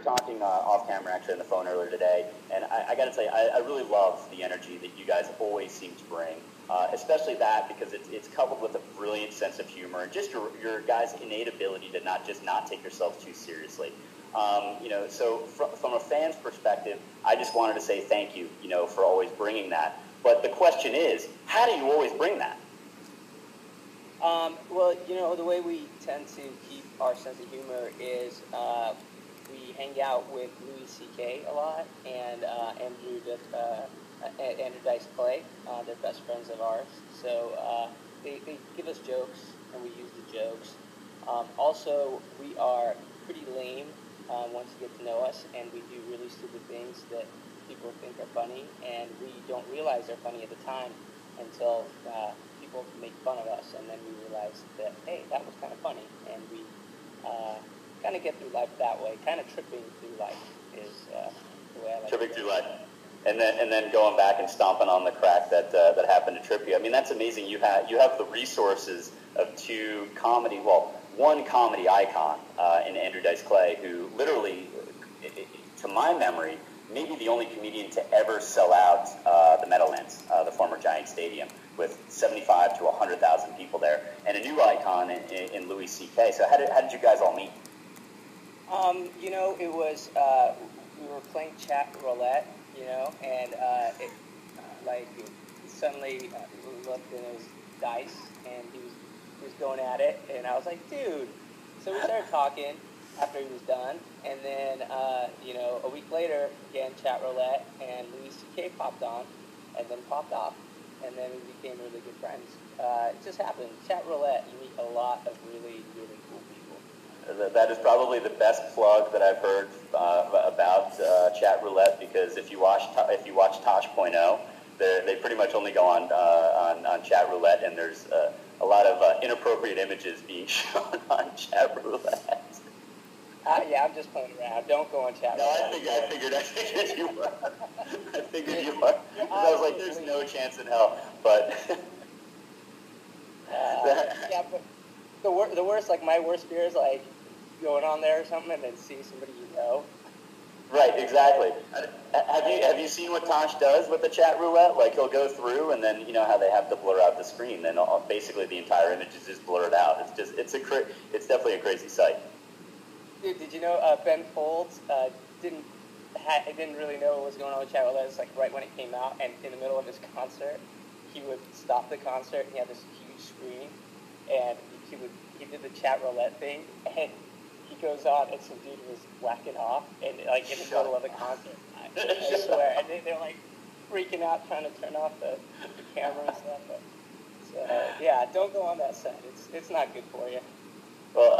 talking off camera, actually, on the phone earlier today, and I got to tell you, I really love the energy that you guys always seem to bring, especially that because it's coupled with a brilliant sense of humor and just your guys' innate ability to not take yourselves too seriously. So from a fan's perspective, I just wanted to say thank you, for always bringing that. But the question is, how do you always bring that? Well, the way we tend to keep our sense of humor is we hang out with Louis C.K. a lot and Andrew Dice Clay. They're best friends of ours. So they give us jokes, and we use the jokes. Also, we are pretty lame once you get to know us, and we do really stupid things that people think are funny, and we don't realize they're funny at the time until people make fun of us, and then we realize that, hey, that was kind of funny, and we kind of get through life that way. Kind of tripping through life is the way I like tripping through life, and then going back and stomping on the crack that happened to trip you. I mean, that's amazing. You have the resources of one comedy icon in Andrew Dice Clay, who literally, to my memory, maybe the only comedian to ever sell out the Meadowlands, the former Giant Stadium, with 75 to 100,000 people there, and a new icon in Louis C.K. So how did you guys all meet? It was we were playing chat roulette, and suddenly we looked and it was Dice, and he was going at it, and I was like, dude. So we started talking after he was done, and then a week later, again, chat roulette, and Louis C.K. popped on, and then popped off, and then we became really good friends. It just happened. Chat roulette, you meet a lot of really, really cool people. That is probably the best plug that I've heard about chat roulette, because if you watch Tosh.0, they pretty much only go on chat roulette, and there's a lot of inappropriate images being shown on chat roulette. Yeah, I'm just playing around. Don't go on chat. No, I figured you were. I figured you were. I was like, there's no chance in hell. But yeah, but the worst, like my worst fear is like going on there or something and then seeing somebody you know. Right, exactly. Have you seen what Tosh does with the chat roulette? Like, he'll go through, and then how they have to blur out the screen. Then basically the entire image is just blurred out. It's definitely a crazy sight. Dude, did you know Ben Folds didn't really know what was going on with chat roulette? It's like right when it came out, and in the middle of his concert, he would stop the concert, and he had this huge screen, and he did the chat roulette thing, and he goes on, and some dude was whacking off, and like in the middle of the concert, I swear, and they're like freaking out, trying to turn off the camera and stuff. But, so yeah, don't go on that site. It's not good for you. Well,